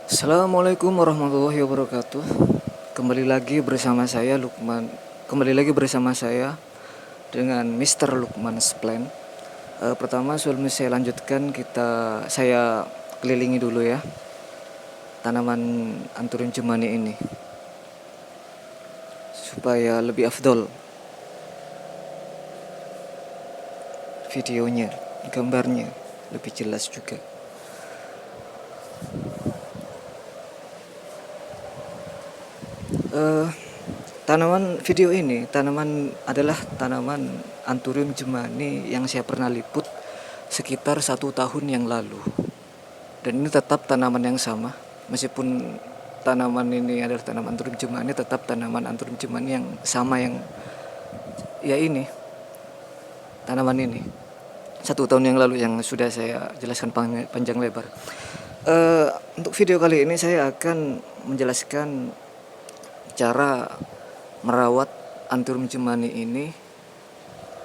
Assalamualaikum warahmatullahi wabarakatuh. Kembali lagi bersama saya Lukman. Kembali lagi bersama saya dengan Mr. Lukman Splen. Pertama sebelum saya lanjutkan saya kelilingi dulu ya tanaman anturin cemani ini supaya lebih afdol videonya, gambarnya lebih jelas juga. Eh, tanaman adalah tanaman Anthurium jemani yang saya pernah liput sekitar 1 tahun yang lalu. Dan ini tetap tanaman yang sama, meskipun tanaman ini adalah tanaman Anthurium jemani, tetap tanaman Anthurium jemani yang sama yang ya ini tanaman ini 1 tahun yang lalu yang sudah saya jelaskan panjang lebar. Untuk video kali ini saya akan menjelaskan cara merawat Anthurium jemani ini,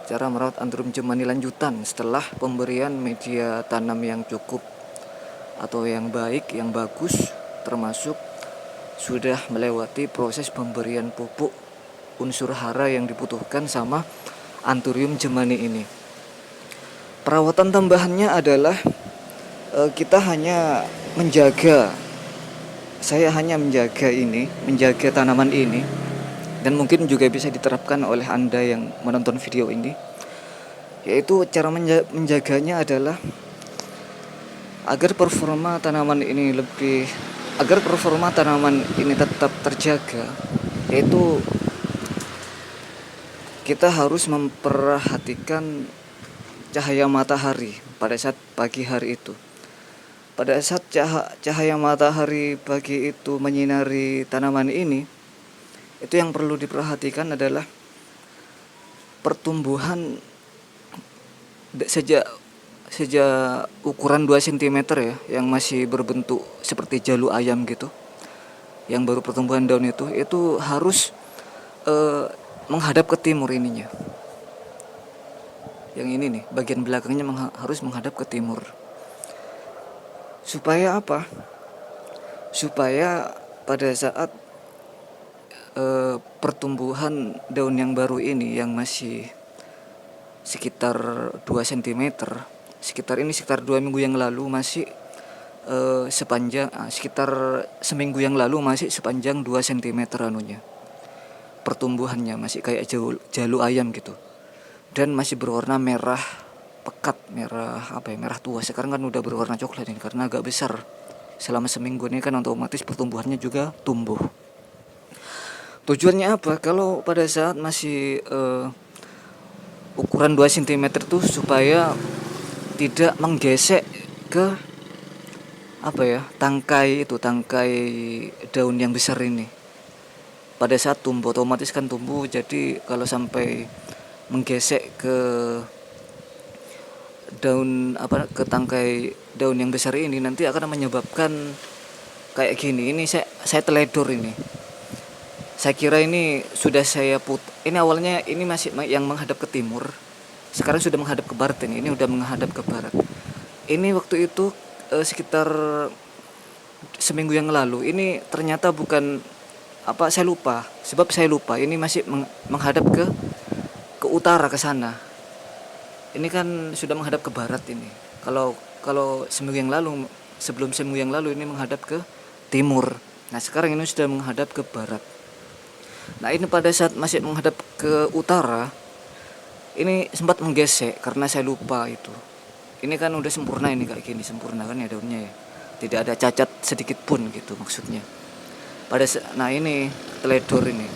cara merawat Anthurium jemani lanjutan setelah pemberian media tanam yang cukup atau yang baik, yang bagus, termasuk sudah melewati proses pemberian pupuk unsur hara yang dibutuhkan sama Anthurium jemani ini. Perawatan tambahannya adalah saya hanya menjaga tanaman ini, dan mungkin juga bisa diterapkan oleh Anda yang menonton video ini, yaitu cara menjaganya adalah agar performa tanaman ini tetap terjaga, yaitu kita harus memperhatikan cahaya matahari pada saat pagi hari itu. Pada saat cahaya matahari pagi itu menyinari tanaman ini, itu yang perlu diperhatikan adalah pertumbuhan sejak ukuran 2 cm ya, yang masih berbentuk seperti jalu ayam gitu, yang baru pertumbuhan daun itu harus menghadap ke timur ininya. Yang ini nih, bagian belakangnya harus menghadap ke timur. Supaya apa? Supaya pada saat pertumbuhan daun yang baru ini yang masih sekitar 2 cm, sekitar 2 minggu yang lalu masih sekitar seminggu yang lalu masih sepanjang 2 cm anunya. Pertumbuhannya masih kayak jalu ayam gitu. Dan masih berwarna merah pekat, merah tua. Sekarang kan udah berwarna coklat ini karena agak besar. Selama seminggu ini kan otomatis pertumbuhannya juga tumbuh. Tujuannya apa? Kalau pada saat masih ukuran 2 cm tuh supaya tidak menggesek ke tangkai daun yang besar ini. Pada saat tumbuh otomatis kan tumbuh, jadi kalau sampai menggesek ke tangkai daun yang besar ini nanti akan menyebabkan kayak gini. Ini saya teledor ini. Saya kira ini sudah ini awalnya ini masih yang menghadap ke timur. Sekarang sudah menghadap ke barat ini udah menghadap ke barat. Ini waktu itu sekitar seminggu yang lalu ini ternyata bukan saya lupa ini masih menghadap ke utara, ke sana. Ini kan sudah menghadap ke barat ini. Kalau sebelum seminggu yang lalu ini menghadap ke timur. Nah, sekarang ini sudah menghadap ke barat. Nah, ini pada saat masih menghadap ke utara, ini sempat menggesek karena saya lupa itu. Ini kan udah sempurna ini, kayak gini sempurna kan ya daunnya ya. Tidak ada cacat sedikit pun gitu maksudnya. Nah ini teledor ini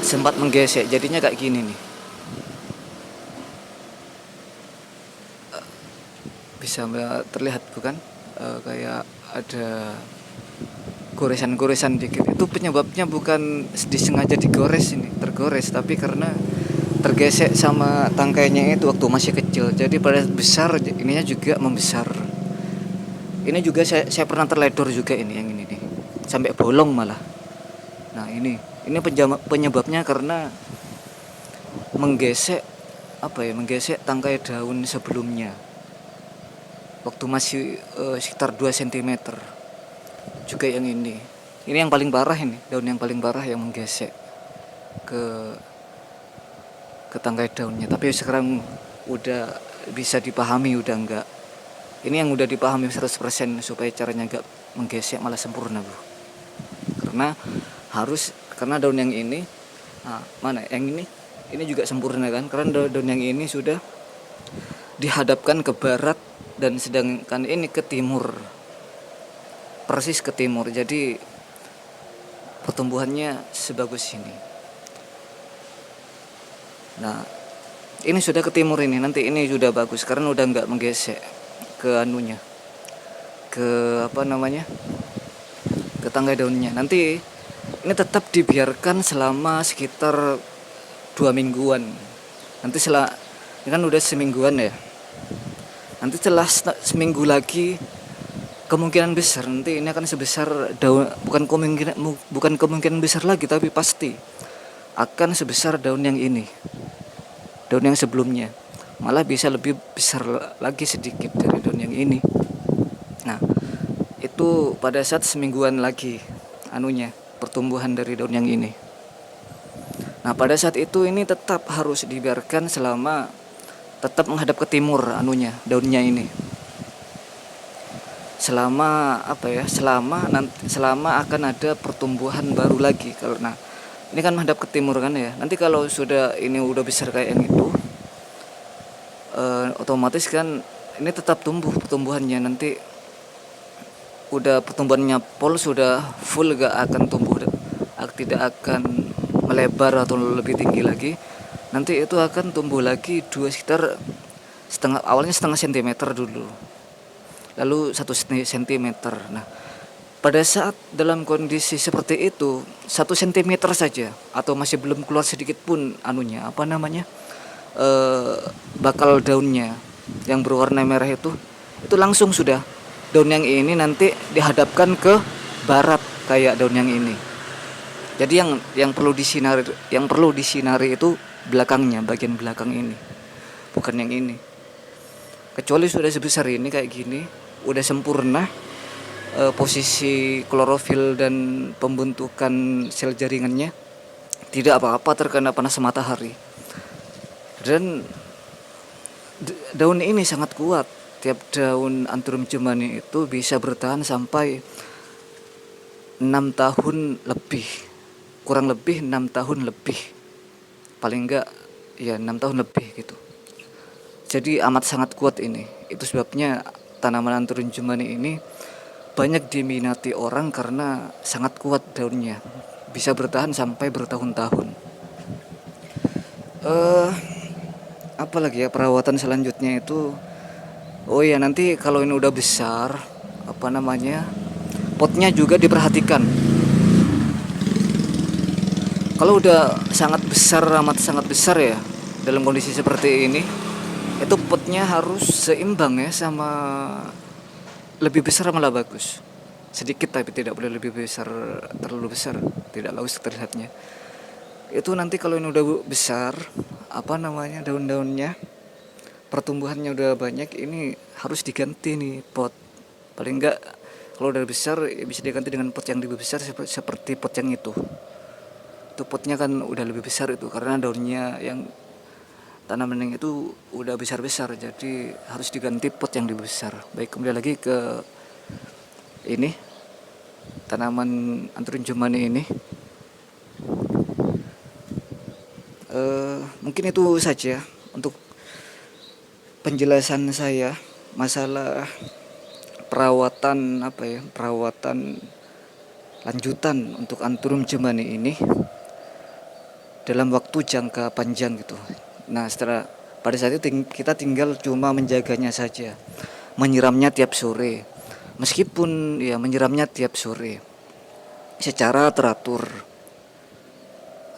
sempat menggesek, jadinya kayak gini nih. Bisa terlihat bukan? Kayak ada goresan-goresan dikit. Itu penyebabnya bukan disengaja tergores, tapi karena tergesek sama tangkainya itu waktu masih kecil. Jadi pada besar ininya juga membesar. Ini juga saya pernah terledor juga ini, yang ini nih. Sampai bolong malah. Nah, ini penyebabnya karena menggesek tangkai daun sebelumnya. waktu masih sekitar 2 cm. Juga yang ini yang paling parah, ini daun yang paling parah yang menggesek ke tangkai daunnya. Tapi sekarang udah bisa dipahami, udah enggak. Ini yang udah dipahami 100% supaya caranya enggak menggesek malah sempurna, bro. Karena daun yang ini, mana yang ini juga sempurna kan, karena daun yang ini sudah dihadapkan ke barat dan sedangkan ini ke timur, persis ke timur. Jadi pertumbuhannya sebagus ini. Nah, ini sudah ke timur, ini nanti ini sudah bagus karena udah nggak menggesek ke anunya, ke ke tangkai daunnya. Nanti ini tetap dibiarkan selama sekitar 2 mingguan. Nanti ini kan udah semingguan ya. Nanti setelah seminggu lagi kemungkinan besar nanti ini akan sebesar daun, bukan kemungkinan besar lagi, tapi pasti akan sebesar daun yang ini. Daun yang sebelumnya malah bisa lebih besar lagi sedikit dari daun yang ini. Nah, itu pada saat semingguan lagi pertumbuhan dari daun yang ini. Nah, pada saat itu ini tetap harus dibiarkan tetap menghadap ke timur daunnya ini. Selama akan ada pertumbuhan baru lagi. Karena ini kan menghadap ke timur kan ya. Nanti kalau sudah ini udah besar kayak yang itu, otomatis kan ini tetap pertumbuhannya. Nanti udah pertumbuhannya sudah full, gak akan tumbuh, tidak akan melebar atau lebih tinggi lagi. Nanti itu akan tumbuh lagi sekitar awalnya setengah sentimeter dulu, lalu 1 sentimeter. Nah, pada saat dalam kondisi seperti itu 1 sentimeter saja atau masih belum keluar sedikit pun bakal daunnya yang berwarna merah itu langsung sudah daun yang ini nanti dihadapkan ke barat kayak daun yang ini. Jadi yang perlu disinari itu belakangnya, bagian belakang ini, bukan yang ini. Kecuali sudah sebesar ini kayak gini, udah sempurna posisi klorofil dan pembentukan sel jaringannya, tidak apa-apa terkena panas matahari. Dan daun ini sangat kuat. Tiap daun Anthurium gemani itu bisa bertahan sampai 6 tahun lebih, kurang lebih 6 tahun lebih, paling enggak ya 6 tahun lebih gitu. Jadi amat sangat kuat ini. Itu sebabnya tanaman Anthurium gemani ini banyak diminati orang karena sangat kuat daunnya, bisa bertahan sampai bertahun-tahun. Apalagi ya perawatan selanjutnya itu, oh ya nanti kalau ini udah besar, potnya juga diperhatikan. Kalau udah amat sangat besar ya, dalam kondisi seperti ini, itu potnya harus seimbang ya, sama lebih besar malah bagus. Sedikit tapi tidak boleh lebih besar, terlalu besar, tidak bagus terlihatnya. Itu nanti kalau ini udah besar, daun-daunnya, pertumbuhannya udah banyak, ini harus diganti nih pot. Paling enggak kalau udah besar ya bisa diganti dengan pot yang lebih besar seperti pot yang itu. Itu potnya kan udah lebih besar itu karena daunnya yang tanaman yang itu udah besar-besar, jadi harus diganti pot yang lebih besar. Baik, kembali lagi ke ini tanaman Anthurium gemani ini. Mungkin itu saja untuk penjelasan saya masalah perawatan lanjutan untuk Anthurium gemani ini dalam waktu jangka panjang gitu. Nah, pada saat itu kita tinggal cuma menjaganya saja, menyiramnya tiap sore. Meskipun ya menyiramnya tiap sore secara teratur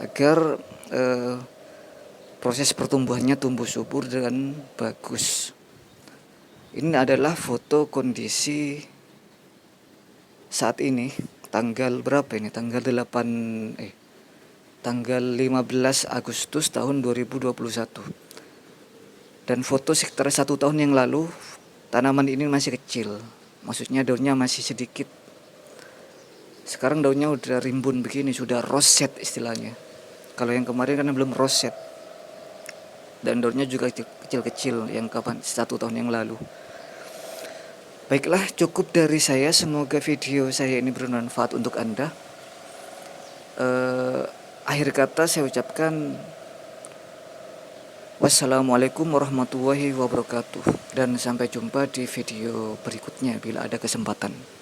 agar proses pertumbuhannya tumbuh subur dan bagus. Ini adalah foto kondisi saat ini, tanggal berapa ini? Tanggal 15 Agustus tahun 2021. Dan foto sekitar 1 tahun yang lalu, tanaman ini masih kecil, maksudnya daunnya masih sedikit. Sekarang daunnya udah rimbun begini, sudah roset istilahnya. Kalau yang kemarin kan belum roset, dan daunnya juga kecil-kecil yang kapan 1 tahun yang lalu. Baiklah, cukup dari saya. Semoga video saya ini bermanfaat untuk Anda. Akhir kata saya ucapkan wassalamualaikum warahmatullahi wabarakatuh, dan sampai jumpa di video berikutnya bila ada kesempatan.